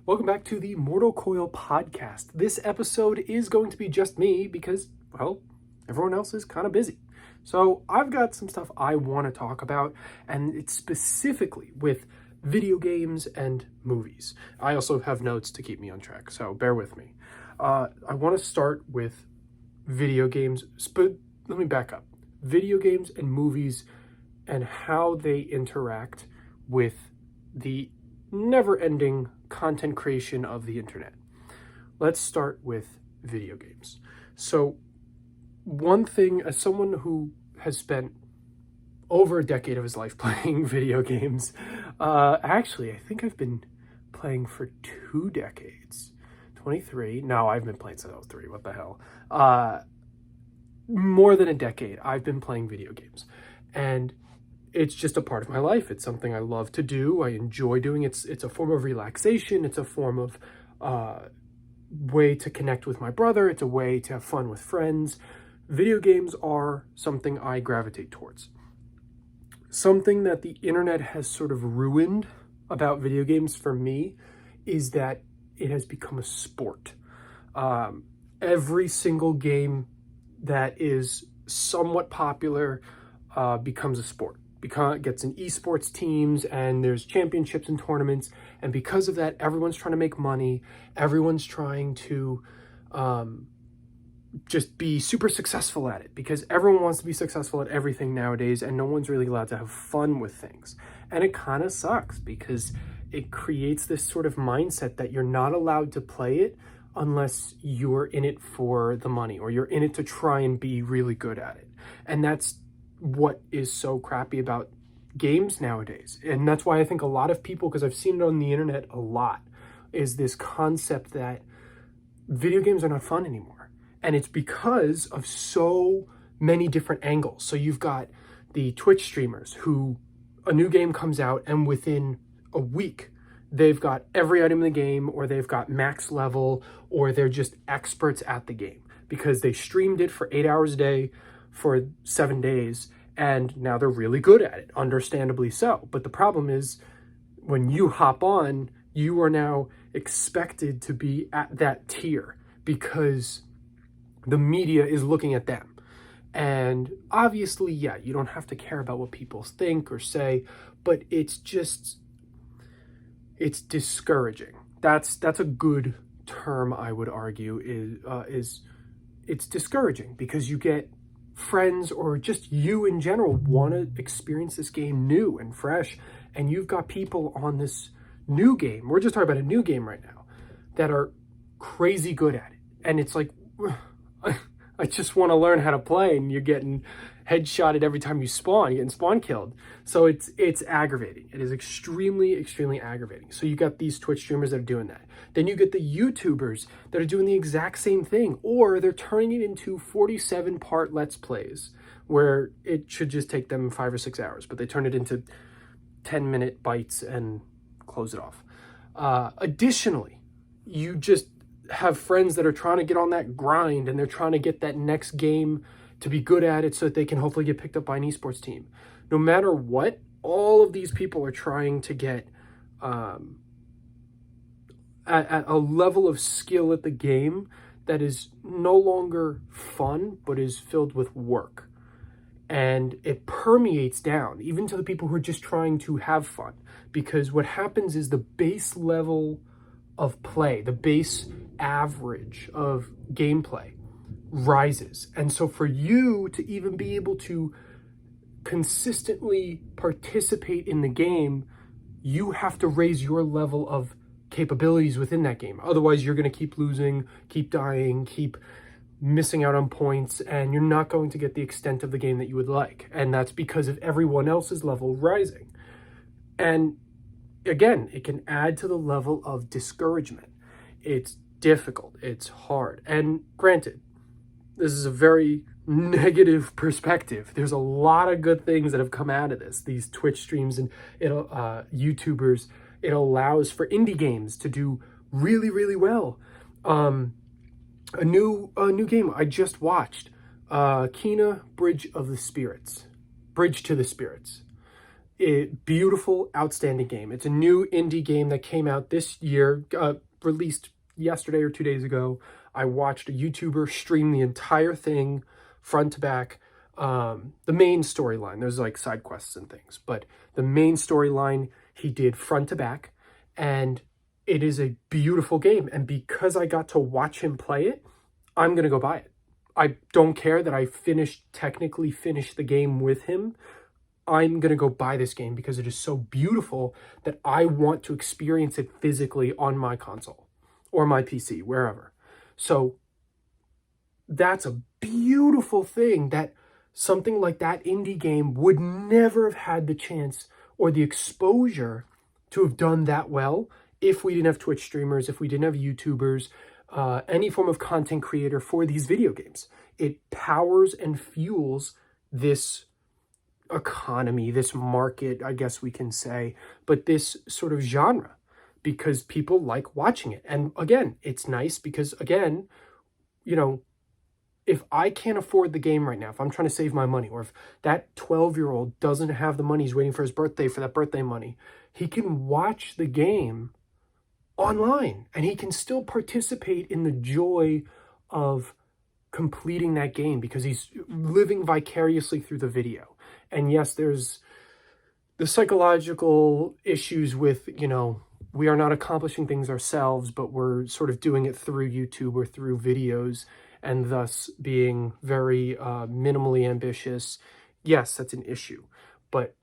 Welcome back to the Mortal Coil podcast. This episode is going to be just me because, well, everyone else is kind of busy. So I've got some stuff I want to talk about, and it's specifically with video games and movies. I also have notes to keep me on track, so bear with me. I want to start with video games, but let me back up. Video games and movies and how they interact with the never-ending content creation of the internet. Let's start with video games. So one thing, as someone who has spent over a decade of his life playing video games, actually, I think I've been playing for 2 decades. 23. No, I've been playing since I was 3. What the hell? More than a decade, I've been playing video games. And it's just a part of my life. It's something I love to do. I enjoy doing it. It's a form of relaxation. It's a form of way to connect with my brother. It's a way to have fun with friends. Video games are something I gravitate towards. Something that the internet has sort of ruined about video games for me is that it has become a sport. Every single game that is somewhat popular becomes a sport. Gets in esports teams, and there's championships and tournaments, and because of that, everyone's trying to make money. Everyone's trying to just be super successful at it, because everyone wants to be successful at everything nowadays, and no one's really allowed to have fun with things. And it kind of sucks, because it creates this sort of mindset that you're not allowed to play it unless you're in it for the money, or you're in it to try and be really good at it. And that's what is so crappy about games nowadays. And that's why I think a lot of people, because I've seen it on the internet a lot, is this concept that video games are not fun anymore. And it's because of so many different angles. So you've got the Twitch streamers who a new game comes out, and within a week they've got every item in the game, or they've got max level, or they're just experts at the game because they streamed it for 8 hours a day for 7 days, and now they're really good at it, understandably so. But the problem is, when you hop on, you are now expected to be at that tier because the media is looking at them. And obviously, yeah, you don't have to care about what people think or say, but it's discouraging. That's a good term, I would argue, is it's discouraging, because you get friends, or just you in general, want to experience this game new and fresh, and you've got people on this new game, we're just talking about a new game right now, that are crazy good at it. And it's like, I just want to learn how to play, and you're getting headshotted every time you spawn. You're getting spawn killed. So it's aggravating. It is extremely, extremely aggravating. So you got these Twitch streamers that are doing that. Then you get the YouTubers that are doing the exact same thing, or they're turning it into 47-part Let's Plays, where it should just take them 5 or 6 hours, but they turn it into 10-minute bites and close it off. Additionally, you just have friends that are trying to get on that grind, and they're trying to get that next game to be good at it so that they can hopefully get picked up by an esports team. No matter what, all of these people are trying to get at a level of skill at the game that is no longer fun, but is filled with work. And it permeates down, even to the people who are just trying to have fun. Because what happens is the base level of play, the base average of gameplay, rises. And so for you to even be able to consistently participate in the game, you have to raise your level of capabilities within that game. Otherwise, you're going to keep losing, keep dying, keep missing out on points, and you're not going to get the extent of the game that you would like. And that's because of everyone else's level rising. And again, it can add to the level of discouragement. It's difficult. It's hard. And granted, this is a very negative perspective. There's a lot of good things that have come out of this. These Twitch streams and YouTubers, it allows for indie games to do really, really well. A new game I just watched, Kena Bridge to the Spirits. Beautiful, outstanding game. It's a new indie game that came out this year, released yesterday or 2 days ago. I watched a YouTuber stream the entire thing front to back. The main storyline, there's like side quests and things, but the main storyline he did front to back, and it is a beautiful game. And because I got to watch him play it, I'm going to go buy it. I don't care that I technically finished the game with him. I'm going to go buy this game because it is so beautiful that I want to experience it physically on my console or my PC, wherever. So that's a beautiful thing, that something like that indie game would never have had the chance or the exposure to have done that well if we didn't have Twitch streamers, if we didn't have YouTubers, any form of content creator for these video games. It powers and fuels this economy, this market, I guess we can say, but this sort of genre, because people like watching it. And again, it's nice because, again, you know, if I can't afford the game right now, if I'm trying to save my money, or if that 12-year-old doesn't have the money, he's waiting for his birthday for that birthday money, he can watch the game online and he can still participate in the joy of completing that game because he's living vicariously through the video. And yes, there's the psychological issues with, you know, we are not accomplishing things ourselves, but we're sort of doing it through YouTube or through videos, and thus being very minimally ambitious. Yes, that's an issue, but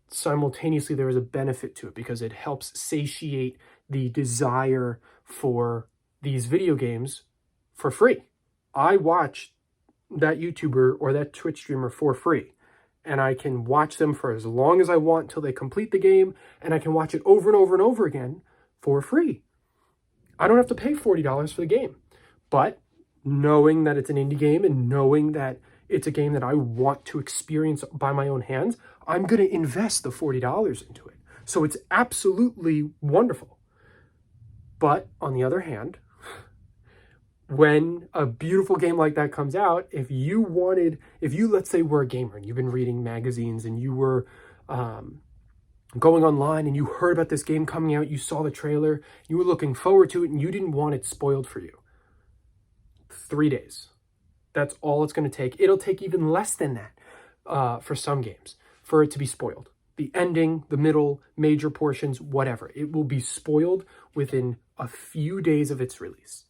simultaneously there is a benefit to it because it helps satiate the desire for these video games for free. I watch that YouTuber or that Twitch streamer for free, and I can watch them for as long as I want till they complete the game, and I can watch it over and over and over again for free. I don't have to pay $40 for the game, but knowing that it's an indie game and knowing that it's a game that I want to experience by my own hands, I'm going to invest the $40 into it. So it's absolutely wonderful. But on the other hand, when a beautiful game like that comes out, if you, let's say, were a gamer and you've been reading magazines and you were going online and you heard about this game coming out, you saw the trailer, you were looking forward to it, and you didn't want it spoiled for you. 3 days. That's all it's going to take. It'll take even less than that for some games for it to be spoiled. The ending, the middle, major portions, whatever. It will be spoiled within a few days of its release.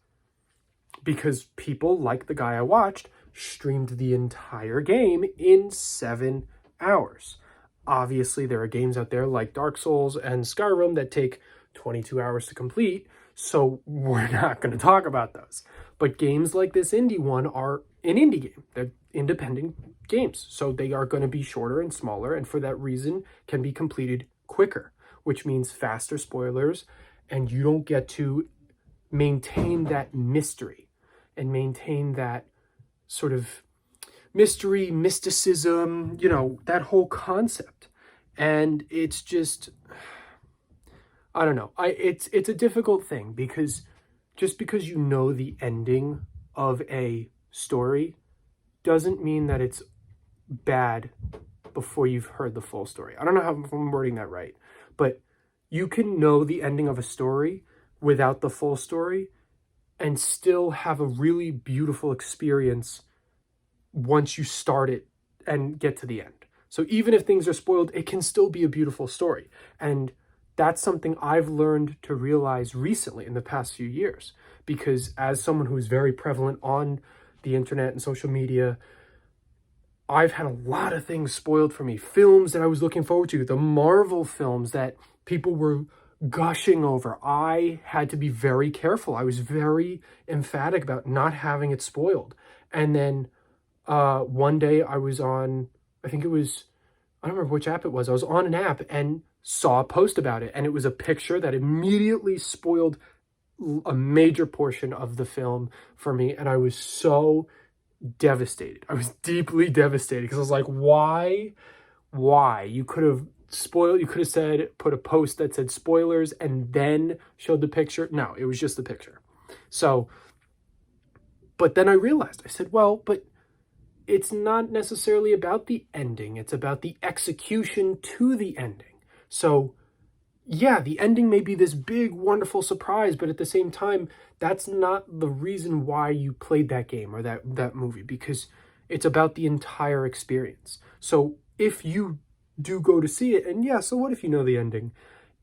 Because people, like the guy I watched, streamed the entire game in 7 hours. Obviously, there are games out there like Dark Souls and Skyrim that take 22 hours to complete, so we're not going to talk about those. But games like this indie one are an indie game. They're independent games, so they are going to be shorter and smaller, and for that reason can be completed quicker, which means faster spoilers, and you don't get to maintain that mystery and maintain that sort of mystery, mysticism, you know, that whole concept. And it's just, I don't know. It's a difficult thing because just because you know the ending of a story doesn't mean that it's bad before you've heard the full story. I don't know how I'm wording that right, but you can know the ending of a story without the full story and still have a really beautiful experience once you start it and get to the end. So even if things are spoiled, it can still be a beautiful story. And that's something I've learned to realize recently in the past few years, because as someone who's very prevalent on the internet and social media, I've had a lot of things spoiled for me. Films that I was looking forward to, the Marvel films that people were gushing over. I had to be very careful. I was very emphatic about not having it spoiled. And then one day I was on, I don't remember which app it was. I was on an app and saw a post about it. And it was a picture that immediately spoiled a major portion of the film for me. And I was so devastated. I was deeply devastated because I was like, why? You could have said, put a post that said spoilers and then showed the picture. No, it was just the picture. So, but then I realized, I said, well, but it's not necessarily about the ending. It's about the execution to the ending. So yeah, the ending may be this big, wonderful surprise, but at the same time, that's not the reason why you played that game or that movie, because it's about the entire experience. So if you do go to see it, and yeah, so what if you know the ending?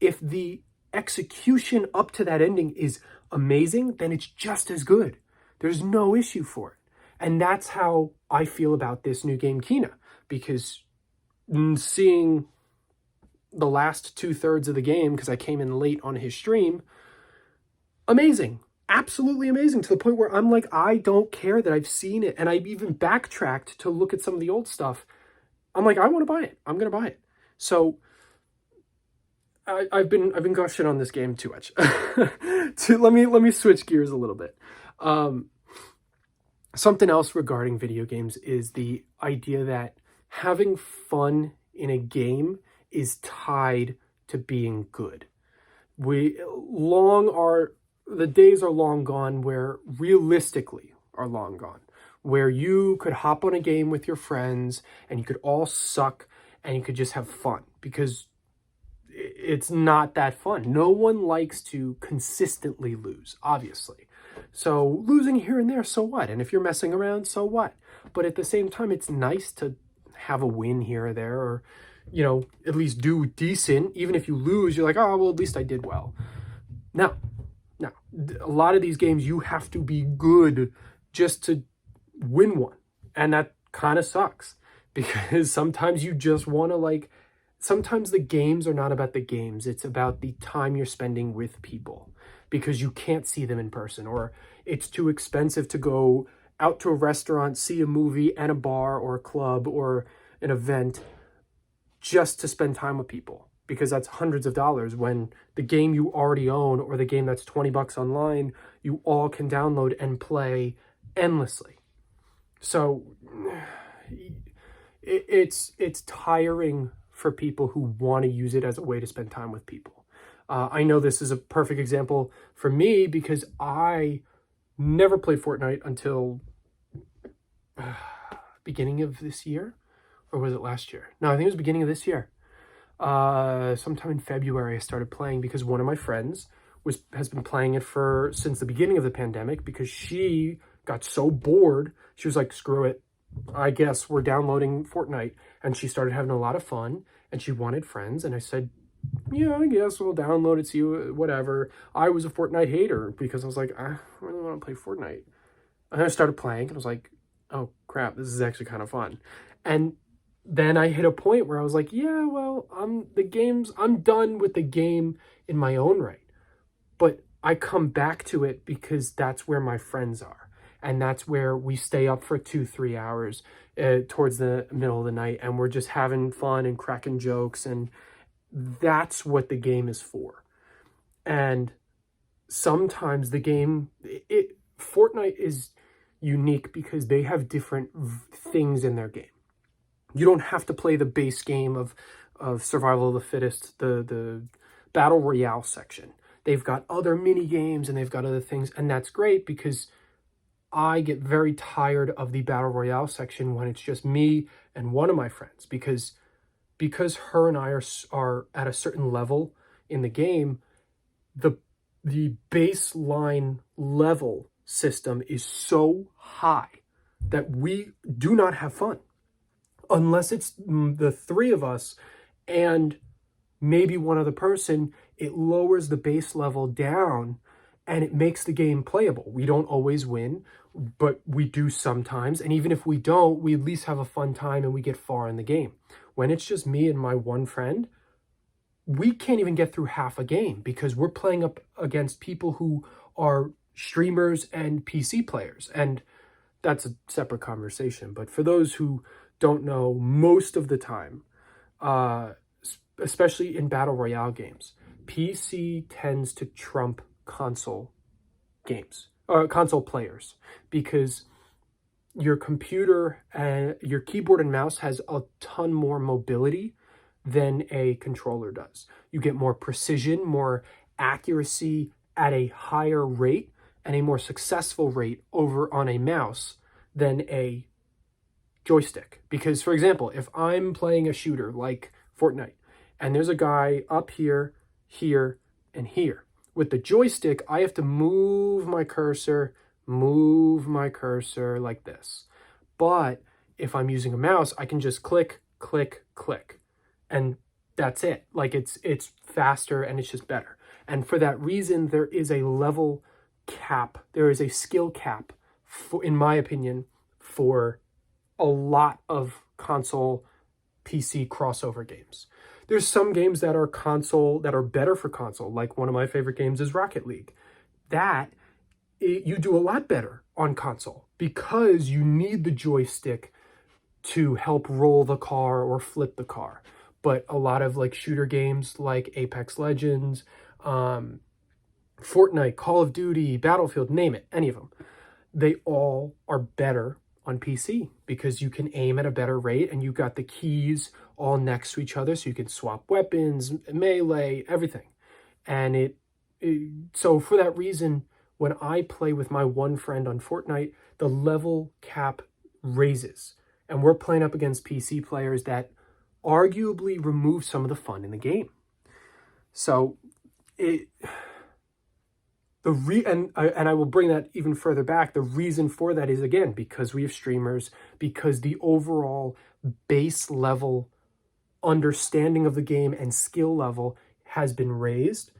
If the execution up to that ending is amazing, then it's just as good. There's no issue for it. And that's how I feel about this new game, Kina, because seeing the last 2/3 of the game, because I came in late on his stream, amazing, absolutely amazing, to the point where I'm like, I don't care that I've seen it, and I've even backtracked to look at some of the old stuff. I'm like, I want to buy it. I'm gonna buy it. So I've been gushing on this game too much. Let me switch gears a little bit. Something else regarding video games is the idea that having fun in a game is tied to being good. The days are long gone where realistically are long gone, where you could hop on a game with your friends and you could all suck and you could just have fun, because it's not that fun. No one likes to consistently lose, obviously. So losing here and there, so what? And if you're messing around, so what? But at the same time, it's nice to have a win here or there, or at least do decent. Even if you lose, you're like, oh, well, at least I did well. No. A lot of these games, you have to be good just to win one. And that kind of sucks, because sometimes you just want to sometimes the games are not about the games. It's about the time you're spending with people, because you can't see them in person, or it's too expensive to go out to a restaurant, see a movie and a bar or a club or an event just to spend time with people, because that's hundreds of dollars, when the game you already own, or the game that's $20 online, you all can download and play endlessly. So it's tiring for people who want to use it as a way to spend time with people. I know this is a perfect example for me, because I never played Fortnite until beginning of this year. Or was it last year? No, I think it was beginning of this year. Sometime in February, I started playing because one of my friends has been playing it since the beginning of the pandemic, because she got so bored. She was like, screw it, I guess we're downloading Fortnite. And she started having a lot of fun, and she wanted friends. And I said, yeah, I guess we'll download it, see whatever. I was a Fortnite hater, because I was like, I really want to play Fortnite. And I started playing, and I was like, oh crap, this is actually kind of fun. And then I hit a point where I was like, yeah, well, I'm done with the game in my own right. But I come back to it because that's where my friends are. And that's where we stay up for 2-3 hours towards the middle of the night. And we're just having fun and cracking jokes. And that's what the game is for. And sometimes the game, Fortnite is unique because they have different things in their game. You don't have to play the base game of survival of the fittest, the battle royale section. They've got other mini games and they've got other things, and that's great, because I get very tired of the battle royale section when it's just me and one of my friends, because her and I are at a certain level in the game. The baseline level system is so high that we do not have fun. Unless it's the three of us and maybe one other person, it lowers the base level down and it makes the game playable. We don't always win, but we do sometimes. And even if we don't, we at least have a fun time and we get far in the game. When it's just me and my one friend, we can't even get through half a game, because we're playing up against people who are streamers and PC players. And that's a separate conversation. But for those who don't know, most of the time, especially in battle royale games, PC tends to trump console games, or console players, because your computer and your keyboard and mouse has a ton more mobility than a controller does. You get more precision, more accuracy at a higher rate, and a more successful rate over on a mouse than a joystick. Because, for example, if I'm playing a shooter like Fortnite, and there's a guy up here, here, and here, with the joystick, I have to move my cursor like this. But if I'm using a mouse, I can just click, click, click, and that's it. Like it's faster and it's just better. And for that reason, there is a level cap. There is a skill cap, in my opinion, for a lot of console PC crossover games. There's some games that are better for console. Like one of my favorite games is Rocket League. You do a lot better on console because you need the joystick to help roll the car or flip the car. But a lot of like shooter games like Apex Legends, Fortnite, Call of Duty, Battlefield, name it, any of them, they all are better on PC because you can aim at a better rate and you've got the keys all next to each other so you can swap weapons, melee, everything. And so for that reason, when I play with my one friend on Fortnite, the level cap raises. And we're playing up against PC players that arguably remove some of the fun in the game. So and I will bring that even further back. The reason for that is, again, because we have streamers, because the overall base level understanding of the game and skill level has been raised.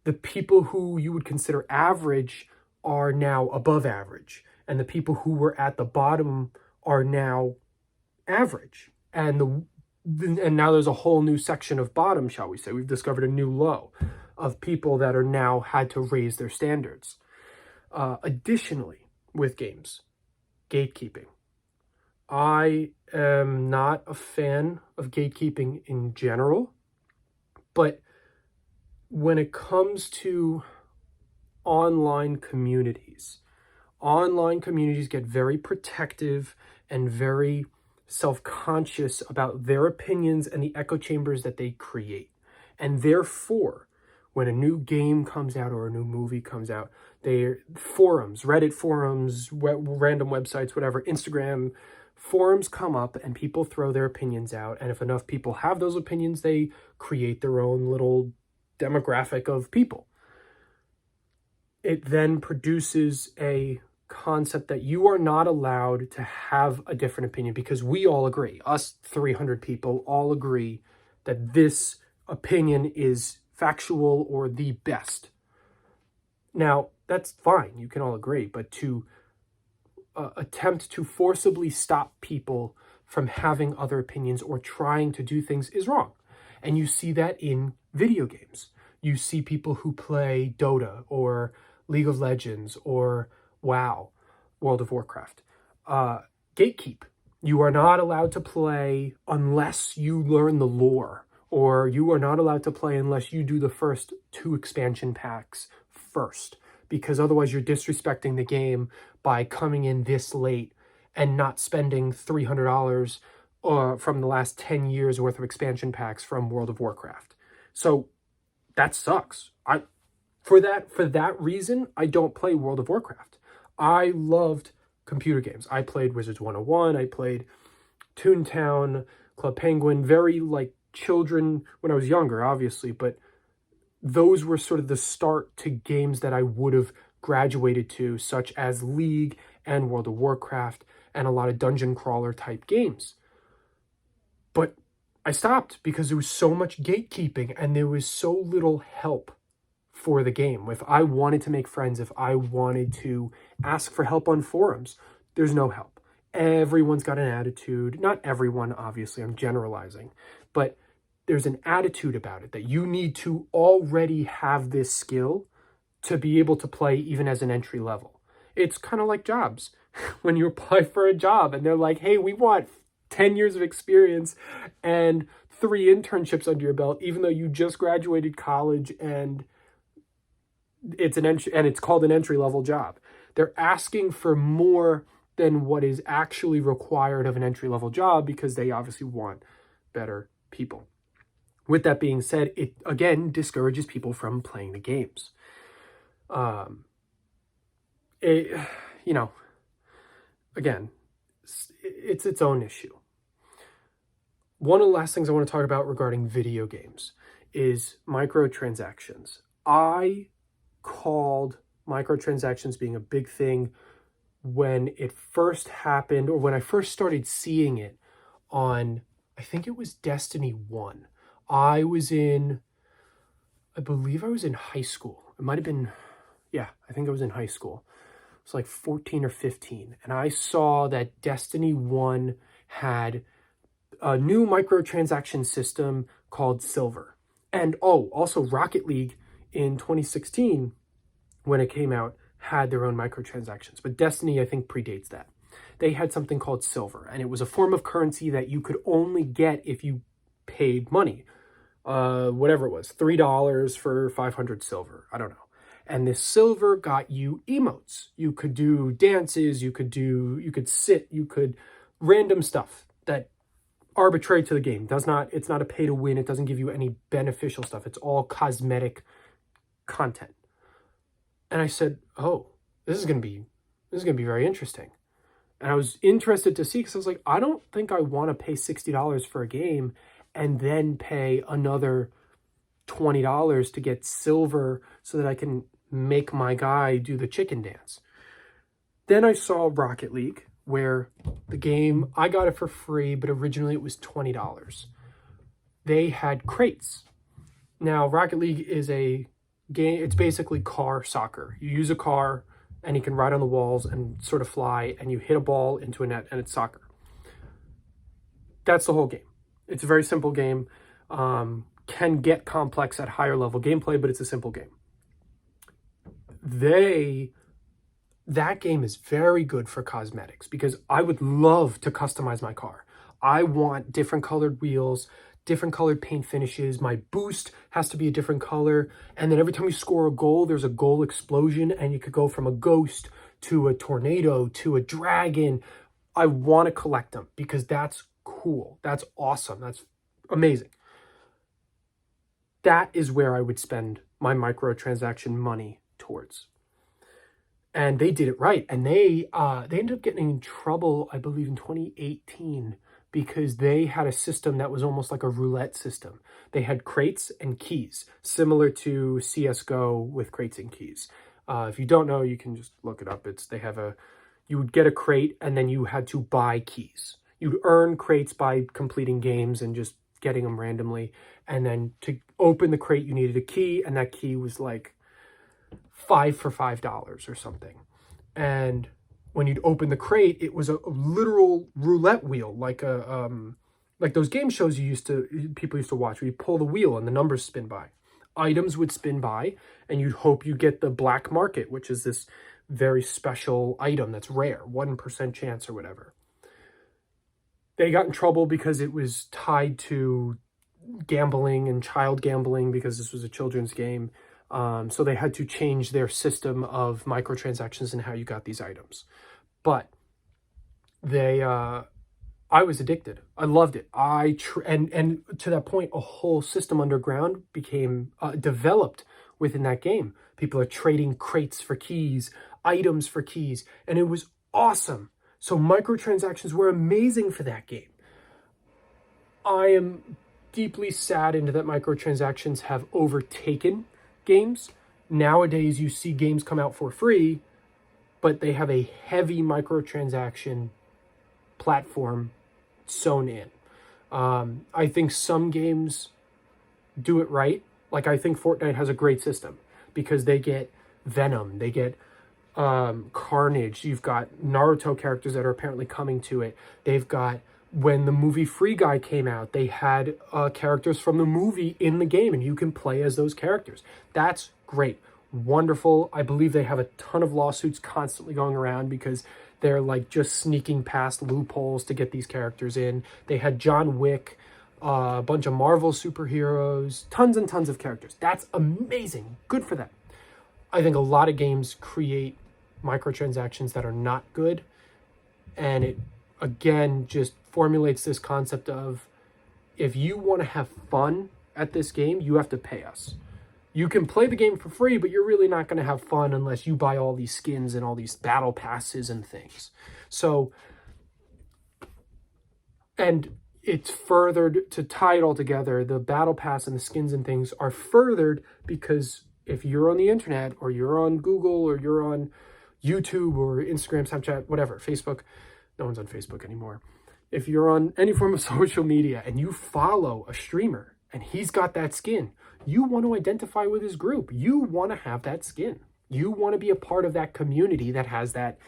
The people who you would consider average are now above average, and the people who were at the bottom are now average. And now there's a whole new section of bottom, shall we say. We've discovered a new low of people that are now had to raise their standards. Additionally, with games, gatekeeping. I am not a fan of gatekeeping in general, but when it comes to online communities get very protective and very self-conscious about their opinions and the echo chambers that they create. And therefore, when a new game comes out or a new movie comes out, forums, Reddit forums, random websites, whatever, Instagram forums come up and people throw their opinions out. And if enough people have those opinions, they create their own little demographic of people. It then produces a concept that you are not allowed to have a different opinion because we all agree, us 300 people all agree that this opinion is factual or the best. Now, that's fine. You can all agree, but to attempt to forcibly stop people from having other opinions or trying to do things is wrong. And you see that in video games. You see people who play Dota or League of Legends or WoW, World of Warcraft. Gatekeep. You are not allowed to play unless you learn the lore, or you are not allowed to play unless you do the first 2 expansion packs first, because otherwise you're disrespecting the game by coming in this late and not spending $300 from the last 10 years worth of expansion packs from World of Warcraft. So that sucks. For that reason, I don't play World of Warcraft. I loved computer games. I played Wizards 101. I played Toontown, Club Penguin, very like children when I was younger, obviously, but those were sort of the start to games that I would have graduated to, such as League and World of Warcraft and a lot of dungeon crawler type games. But I stopped because there was so much gatekeeping and there was so little help for the game. If I wanted to make friends, if I wanted to ask for help on forums, there's no help. Everyone's got an attitude. Not everyone, obviously, I'm generalizing, but there's an attitude about it that you need to already have this skill to be able to play even as an entry level. It's kind of like jobs. When you apply for a job and they're like, hey, we want 10 years of experience and 3 internships under your belt, even though you just graduated college and it's called an entry level job. They're asking for more than what is actually required of an entry level job because they obviously want better people. With that being said, it again discourages people from playing the games. Again, it's its own issue. One of the last things I want to talk about regarding video games is microtransactions. I called microtransactions being a big thing when it first happened, or when I first started seeing it on, I think it was Destiny 1. I believe I was in high school. It might have been, yeah, I think I was in high school. It was like 14 or 15. And I saw that Destiny 1 had a new microtransaction system called Silver. And also Rocket League in 2016, when it came out, had their own microtransactions. But Destiny, I think, predates that. They had something called Silver, and it was a form of currency that you could only get if you paid money. Whatever it was, $3 for 500 silver. I don't know. And this silver got you emotes. You could do dances, you could sit, you could random stuff that arbitrary to the game. It's not a pay to win. It doesn't give you any beneficial stuff. It's all cosmetic content. And I said, "Oh, this is going to be very interesting." And I was interested to see, because I was like, I don't think I want to pay $60 for a game and then pay another $20 to get silver so that I can make my guy do the chicken dance. Then I saw Rocket League, where the game, I got it for free, but originally it was $20. They had crates. Now, Rocket League is a game, it's basically car soccer. You use a car and you can ride on the walls and sort of fly, and you hit a ball into a net, and it's soccer. That's the whole game. It's a very simple game. Can get complex at higher level gameplay, but it's a simple game. That game is very good for cosmetics, because I would love to customize my car. I want different colored wheels, different colored paint finishes. My boost has to be a different color. And then every time you score a goal, there's a goal explosion, and you could go from a ghost to a tornado to a dragon. I want to collect them because that's cool. That's awesome. That's amazing. That is where I would spend my microtransaction money towards. And they did it right. And they ended up getting in trouble, I believe, in 2018, because they had a system that was almost like a roulette system. They had crates and keys, similar to CSGO with crates and keys. If you don't know, you can just look it up. You would get a crate, and then you had to buy keys. You'd earn crates by completing games and just getting them randomly. And then to open the crate, you needed a key, and that key was like 5 for $5 or something. And when you'd open the crate, it was a literal roulette wheel, like those game shows people used to watch, where you pull the wheel and the numbers spin by. Items would spin by, and you'd hope you get the black market, which is this very special item that's rare, 1% chance or whatever. They got in trouble because it was tied to gambling and child gambling, because this was a children's game. So they had to change their system of microtransactions and how you got these items. But I was addicted. I loved it. And to that point, a whole system underground became developed within that game. People are trading crates for keys, items for keys, and it was awesome. So microtransactions were amazing for that game. I am deeply saddened that microtransactions have overtaken games. Nowadays, you see games come out for free, but they have a heavy microtransaction platform sewn in. I think some games do it right. Like, I think Fortnite has a great system, because they get Venom, they get Carnage. You've got Naruto characters that are apparently coming to it. They've got, when the movie Free Guy came out, they had characters from the movie in the game, and you can play as those characters. That's great. Wonderful. I believe they have a ton of lawsuits constantly going around, because they're like just sneaking past loopholes to get these characters in. They had John Wick, a bunch of Marvel superheroes, tons and tons of characters. That's amazing. Good for them. I think a lot of games create microtransactions that are not good, and it again just formulates this concept of, if you want to have fun at this game, you have to pay us. You can play the game for free, but you're really not going to have fun unless you buy all these skins and all these battle passes and things. So And it's furthered, to tie it all together, the battle pass and the skins and things are furthered because if you're on the internet or you're on Google or you're on YouTube or Instagram, Snapchat, whatever, Facebook, no one's on Facebook anymore. If you're on any form of social media and you follow a streamer and he's got that skin, you want to identify with his group. You want to have that skin. You want to be a part of that community that has that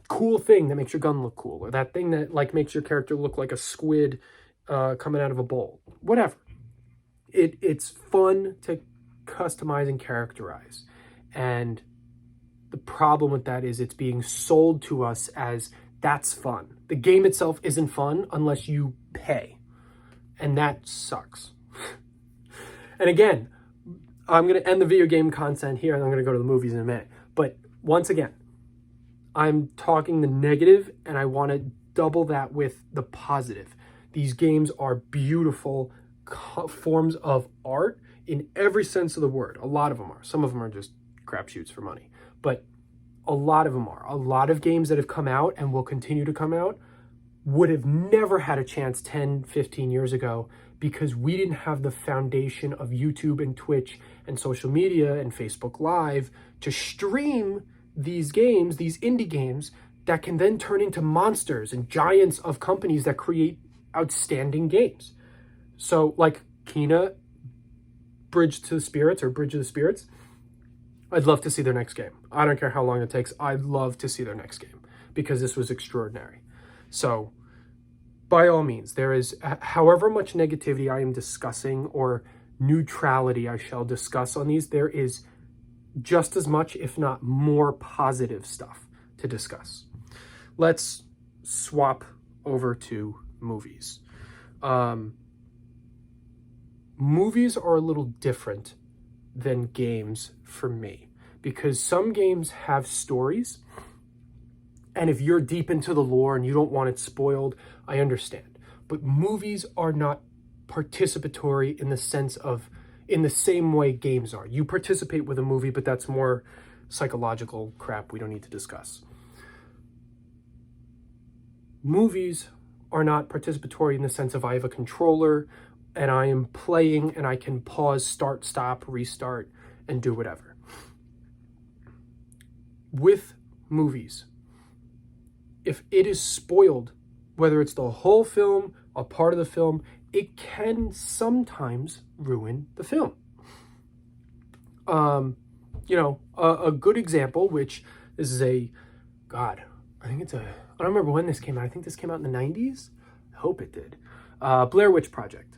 cool thing that makes your gun look cool, or that thing that like makes your character look like a squid coming out of a bowl. Whatever. It's fun to customize and characterize. And the problem with that is it's being sold to us as that's fun. The game itself isn't fun unless you pay. And that sucks. And again, I'm going to end the video game content here and I'm going to go to the movies in a minute. But once again, I'm talking the negative and I want to double that with the positive. These games are beautiful forms of art in every sense of the word. A lot of them are. Some of them are just crapshoots for money. But a lot of them are. A lot of games that have come out and will continue to come out would have never had a chance 10, 15 years ago because we didn't have the foundation of YouTube and Twitch and social media and Facebook Live to stream these games, these indie games that can then turn into monsters and giants of companies that create outstanding games. So like Kena, Bridge of the Spirits, I'd love to see their next game. I don't care how long it takes. I'd love to see their next game because this was extraordinary. So by all means, there is, however much negativity I am discussing or neutrality I shall discuss on these, there is just as much, if not more, positive stuff to discuss. Let's swap over to movies. Movies are a little different than games for me because some games have stories, and if you're deep into the lore and you don't want it spoiled, I understand. But movies are not participatory in the sense of, in the same way games are. You participate with a movie, but that's more psychological crap we don't need to discuss. Movies are not participatory in the sense of I have a controller and I am playing and I can pause, start, stop, restart, and do whatever. With movies, if it is spoiled, whether it's the whole film, a part of the film, it can sometimes ruin the film. A good example, which this is I don't remember when this came out. I think this came out in the 90s. I hope it did. Blair Witch Project.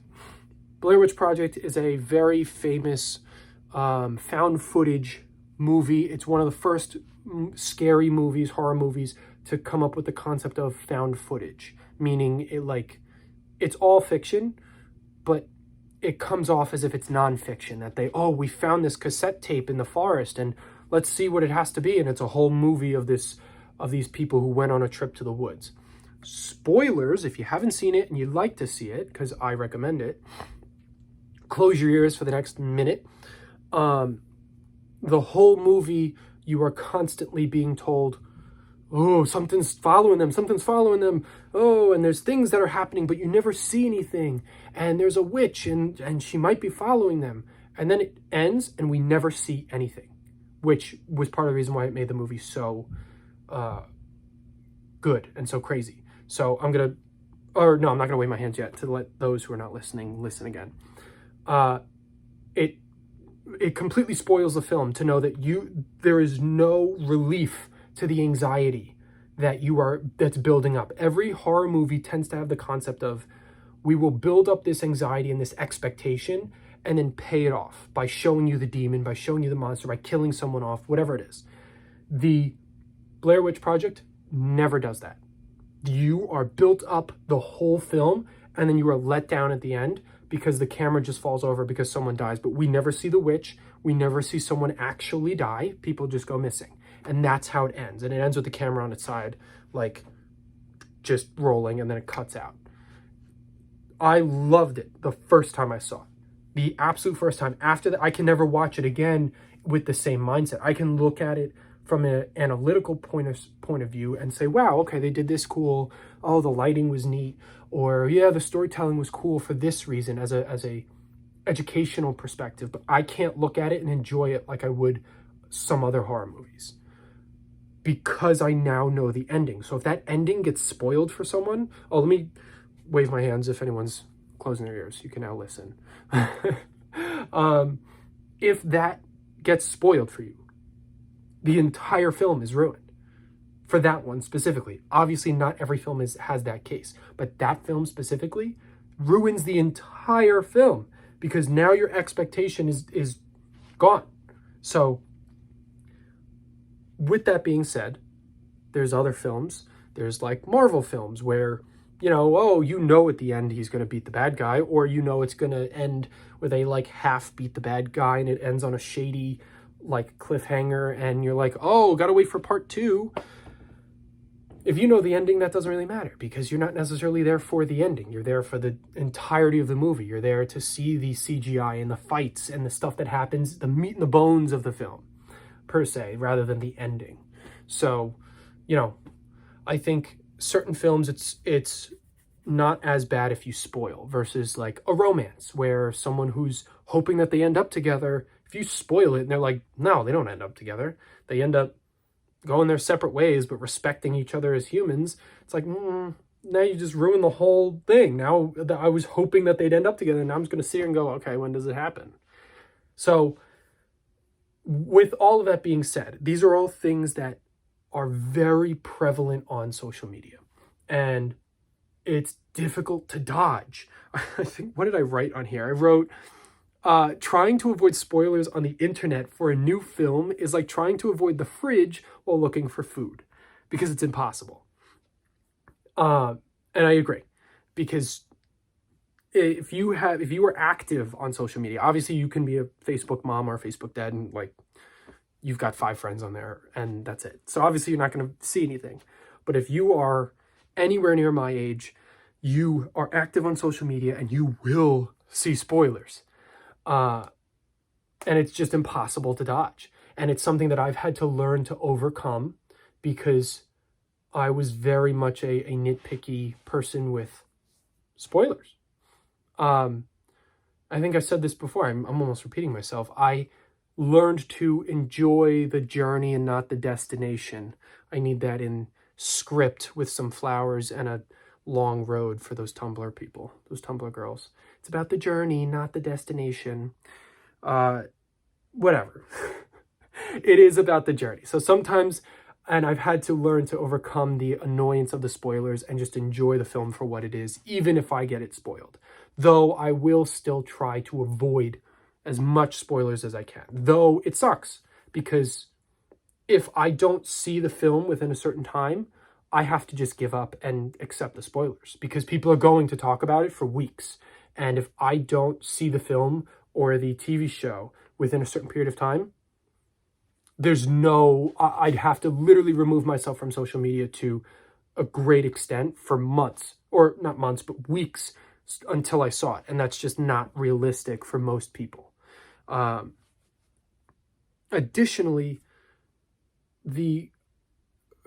Blair Witch Project is a very famous found footage movie. It's one of the first scary movies, horror movies, to come up with the concept of found footage, meaning it's all fiction, but it comes off as if it's nonfiction, that we found this cassette tape in the forest and let's see what it has to be. And it's a whole movie of these people who went on a trip to the woods. Spoilers, if you haven't seen it and you'd like to see it, because I recommend it, close your ears for the next minute. The whole movie, you are constantly being told, oh, something's following them. Oh, and there's things that are happening, but you never see anything. And there's a witch and she might be following them. And then it ends and we never see anything, which was part of the reason why it made the movie so good and so crazy. So I'm not gonna wave my hands yet to let those who are not listening listen again. It completely spoils the film to know that there is no relief to the anxiety that's building up. Every horror movie tends to have the concept of, we will build up this anxiety and this expectation and then pay it off by showing you the demon, by showing you the monster, by killing someone off, whatever it is. The Blair Witch Project never does that. You are built up the whole film and then you are let down at the end because the camera just falls over because someone dies. But we never see the witch. We never see someone actually die. People just go missing. And that's how it ends. And it ends with the camera on its side, just rolling, and then it cuts out. I loved it the first time I saw it. The absolute first time. After that, I can never watch it again with the same mindset. I can look at it from an analytical point of view and say, wow, okay, they did this cool. Oh, the lighting was neat. Or yeah, the storytelling was cool for this reason as a educational perspective, but I can't look at it and enjoy it like I would some other horror movies because I now know the ending. So if that ending gets spoiled for someone, oh, let me wave my hands if anyone's closing their ears. You can now listen. If that gets spoiled for you, the entire film is ruined for that one specifically. Obviously, not every film has that case, but that film specifically ruins the entire film because now your expectation is gone. So with that being said, there's other films. There's like Marvel films where, at the end he's going to beat the bad guy, or it's going to end where they like half beat the bad guy and it ends on a shady like cliffhanger and you're like, oh, gotta wait for part 2. If you know the ending, that doesn't really matter because you're not necessarily there for the ending. You're there for the entirety of the movie. You're there to see the CGI and the fights and the stuff that happens, the meat and the bones of the film per se, rather than the ending. So, I think certain films, it's not as bad if you spoil versus like a romance where someone who's hoping that they end up together, if you spoil it and they're like, no, they don't end up together. They end up going their separate ways, but respecting each other as humans. It's like, now you just ruin the whole thing. Now I was hoping that they'd end up together. Now I'm just going to sit here and go, okay, when does it happen? So with all of that being said, these are all things that are very prevalent on social media. And it's difficult to dodge. I think, what did I write on here? I wrote, trying to avoid spoilers on the internet for a new film is like trying to avoid the fridge while looking for food because it's impossible. And I agree, because if you are active on social media, obviously you can be a Facebook mom or a Facebook dad and like you've got 5 friends on there and that's it. So obviously you're not going to see anything. But if you are anywhere near my age, you are active on social media and you will see spoilers. And it's just impossible to dodge. And it's something that I've had to learn to overcome because I was very much a nitpicky person with spoilers. I think I said this before. I'm almost repeating myself. I learned to enjoy the journey and not the destination. I need that in script with some flowers and a long road for those Tumblr people, those Tumblr girls. It's about the journey, not the destination. Whatever. It is about the journey. So sometimes, and I've had to learn to overcome the annoyance of the spoilers and just enjoy the film for what it is, even if I get it spoiled. Though I will still try to avoid as much spoilers as I can. Though it sucks, because if I don't see the film within a certain time, I have to just give up and accept the spoilers because people are going to talk about it for weeks. And if I don't see the film or the TV show within a certain period of time, I'd have to literally remove myself from social media to a great extent for months, or not months, but weeks until I saw it. And that's just not realistic for most people. Additionally, the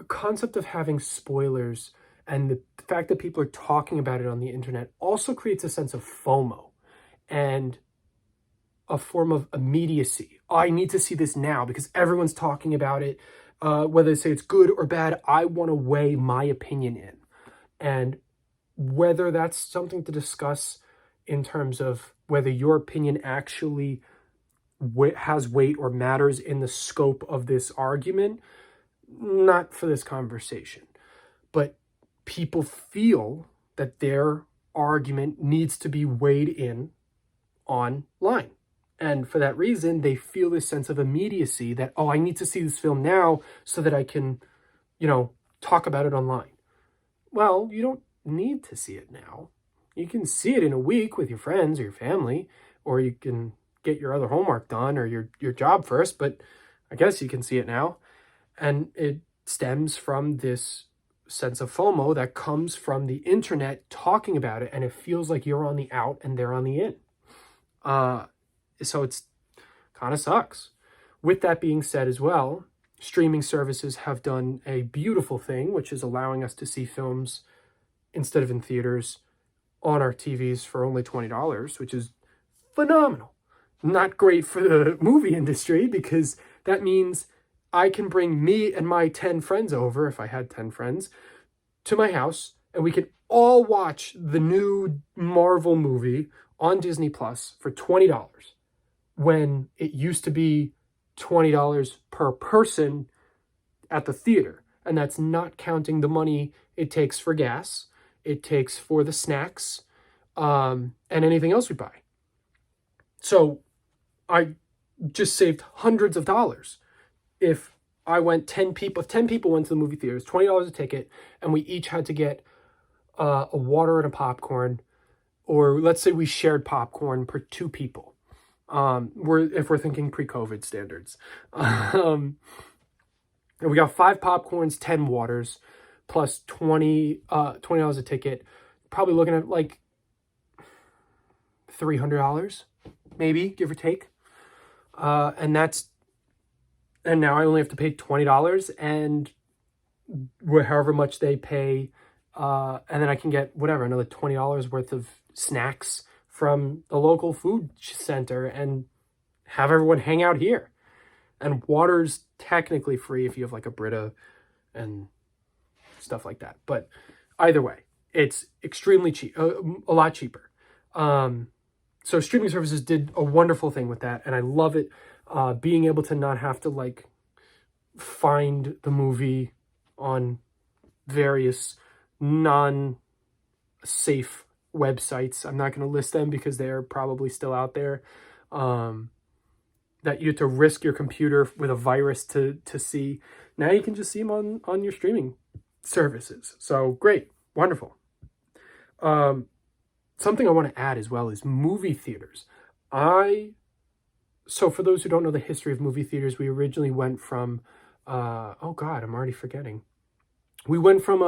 concept of having spoilers and the fact that people are talking about it on the internet also creates a sense of FOMO and a form of immediacy. I need to see this now because everyone's talking about it. Whether they say it's good or bad, I want to weigh my opinion in. And whether that's something to discuss in terms of whether your opinion actually has weight or matters in the scope of this argument, not for this conversation. But people feel that their argument needs to be weighed in online. And for that reason, they feel this sense of immediacy that, oh, I need to see this film now so that I can, talk about it online. Well, you don't need to see it now. You can see it in a week with your friends or your family, or you can get your other homework done or your job first, but I guess you can see it now. And it stems from this sense of FOMO that comes from the internet talking about it, and it feels like you're on the out and they're on the in. So it's kind of sucks. With that being said as well, streaming services have done a beautiful thing, which is allowing us to see films instead of in theaters on our TVs for only $20, which is phenomenal. Not great for the movie industry, because that means I can bring me and my 10 friends over, if I had 10 friends, to my house, and we can all watch the new Marvel movie on Disney Plus for $20, when it used to be $20 per person at the theater. And that's not counting the money it takes for gas, it takes for the snacks, and anything else we buy. So I just saved hundreds of dollars if I went 10 people. If 10 people went to the movie theater, it's $20 a ticket, and we each had to get a water and a popcorn, or let's say we shared popcorn per 2 people. If we're thinking pre-COVID standards. And we got 5 popcorns, 10 waters, plus $20 a ticket. Probably looking at like $300, maybe, give or take. And now I only have to pay $20, and however much they pay, and then I can get whatever, another $20 worth of snacks from the local food center and have everyone hang out here. And water's technically free if you have like a Brita and stuff like that. But either way, it's extremely cheap, a lot cheaper. So streaming services did a wonderful thing with that, and I love it. Being able to not have to like find the movie on various non-safe websites. I'm not going to list them because they're probably still out there. That you have to risk your computer with a virus to see. Now you can just see them on your streaming services. So great, wonderful. Something I want to add as well is movie theaters. So for those who don't know the history of movie theaters, we originally went from, oh God, I'm already forgetting. We went from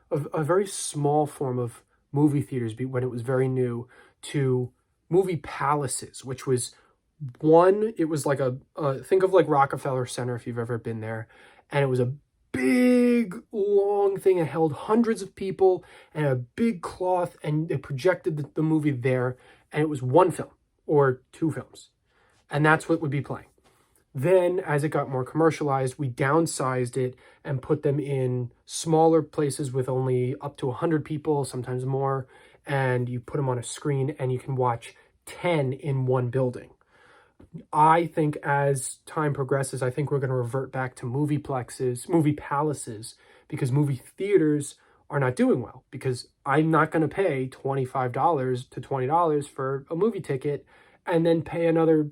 a very small form of movie theaters when it was very new to movie palaces, which was it was like think of like Rockefeller Center if you've ever been there. And it was a big, long thing. It held hundreds of people and a big cloth, and they projected the movie there. And it was 1 film or 2 films. And that's what would be playing. Then, as it got more commercialized, we downsized it and put them in smaller places with only up to 100 people, sometimes more. And you put them on a screen and you can watch 10 in one building. I think as time progresses, I think we're going to revert back to movie palaces, because movie theaters are not doing well, because I'm not going to pay $25 to $20 for a movie ticket and then pay another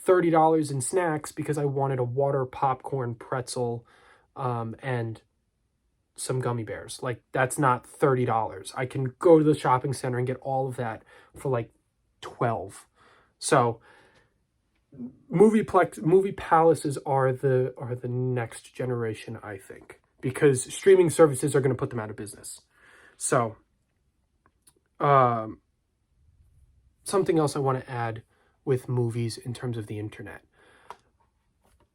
$30 in snacks because I wanted a water, popcorn, pretzel, and some gummy bears. Like, that's not $30. I can go to the shopping center and get all of that for like $12. So movie palaces are the next generation, I think, because streaming services are going to put them out of business. So something else I want to add with movies in terms of the internet,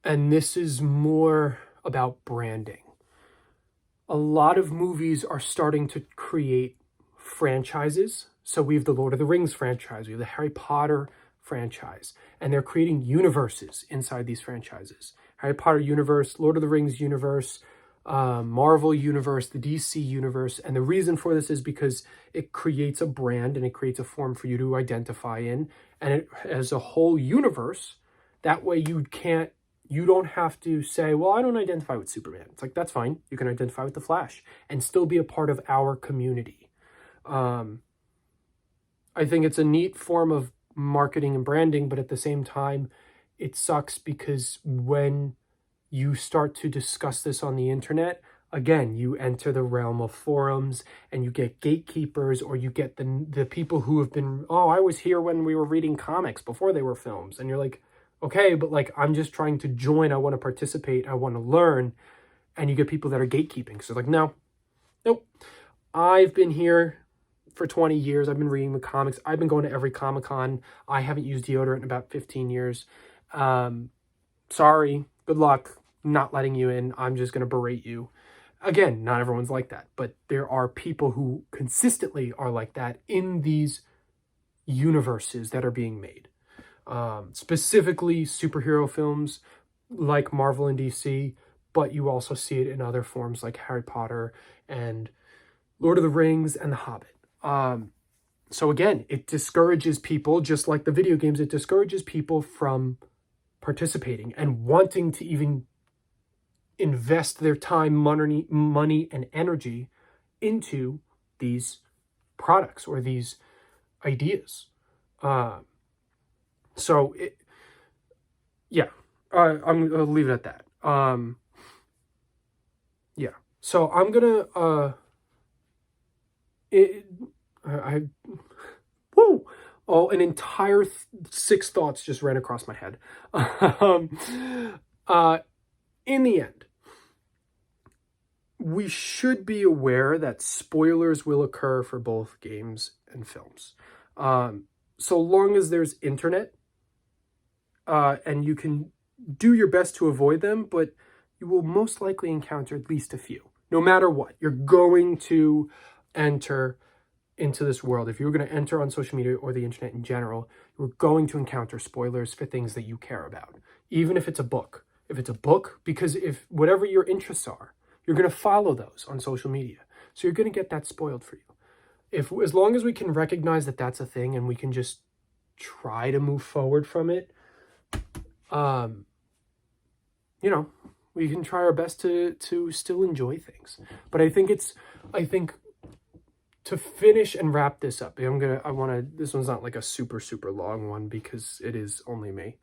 and this is more about branding. A lot of movies are starting to create franchises. So we have the Lord of the Rings franchise, we have the Harry Potter franchise, and they're creating universes inside these franchises. Harry Potter universe, Lord of the Rings universe, Marvel universe, the DC universe. And the reason for this is because it creates a brand and it creates a form for you to identify in, and it as a whole universe. That way you don't have to say, well, I don't identify with Superman. It's like, that's fine. You can identify with the Flash and still be a part of our community. I think it's a neat form of marketing and branding, but at the same time, it sucks because when you start to discuss this on the internet, again, you enter the realm of forums and you get gatekeepers, or you get the people who have been, oh, I was here when we were reading comics before they were films. And you're like, okay, but like, I'm just trying to join. I want to participate. I want to learn. And you get people that are gatekeeping. So like, nope. I've been here for 20 years. I've been reading the comics. I've been going to every Comic-Con. I haven't used deodorant in about 15 years. Sorry. Good luck. not letting you in. I'm just going to berate you. Again, not everyone's like that, but there are people who consistently are like that in these universes that are being made. Specifically superhero films like Marvel and DC, but you also see it in other forms like Harry Potter and Lord of the Rings and The Hobbit. So again, it discourages people, just like the video games, it discourages people from participating and wanting to even invest their time, money, and energy into these products or these ideas. So, yeah, I'm gonna leave it at that. Yeah, so I'm gonna, whoa, oh, an entire 6 thoughts just ran across my head. In the end, we should be aware that spoilers will occur for both games and films. So long as there's internet, and you can do your best to avoid them, but you will most likely encounter at least a few. No matter what, you're going to enter into this world. If you're going to enter on social media or the internet in general, you're going to encounter spoilers for things that you care about. Even if it's a book. If it's a book, because if whatever your interests are, you're going to follow those on social media. So you're going to get that spoiled for you. As long as we can recognize that that's a thing and we can just try to move forward from it, we can try our best to still enjoy things. But I think to finish and wrap this up, this one's not like a super, super long one because it is only me.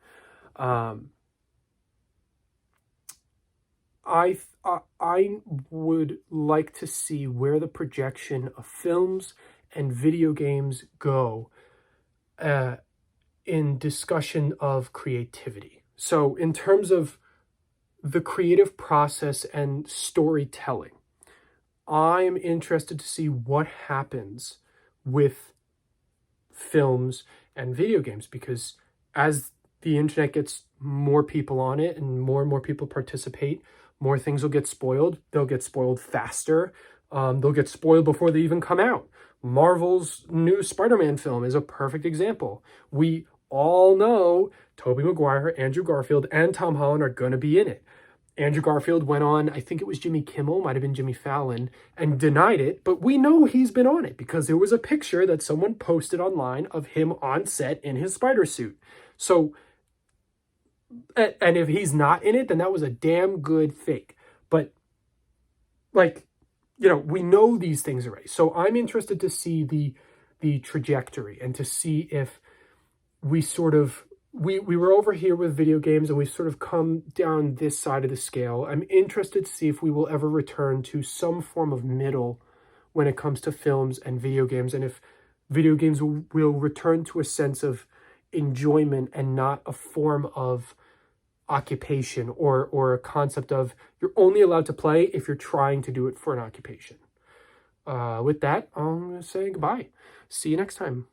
I would like to see where the projection of films and video games go in discussion of creativity. So in terms of the creative process and storytelling, I'm interested to see what happens with films and video games, because as the internet gets more people on it and more people participate, more things will get spoiled. They'll get spoiled faster. They'll get spoiled before they even come out. Marvel's new Spider-Man film is a perfect example. We all know Tobey Maguire, Andrew Garfield, and Tom Holland are going to be in it. Andrew Garfield went on, I think it was Jimmy Kimmel, might have been Jimmy Fallon, and denied it, but we know he's been on it because there was a picture that someone posted online of him on set in his spider suit. So, and if he's not in it, then that was a damn good fake. But, we know these things already. So I'm interested to see the trajectory and to see if we sort of, we were over here with video games and we've sort of come down this side of the scale. I'm interested to see if we will ever return to some form of middle when it comes to films and video games, and if video games will return to a sense of enjoyment and not a form of occupation or a concept of you're only allowed to play if you're trying to do it for an occupation. With that, I'm going to say goodbye. See you next time.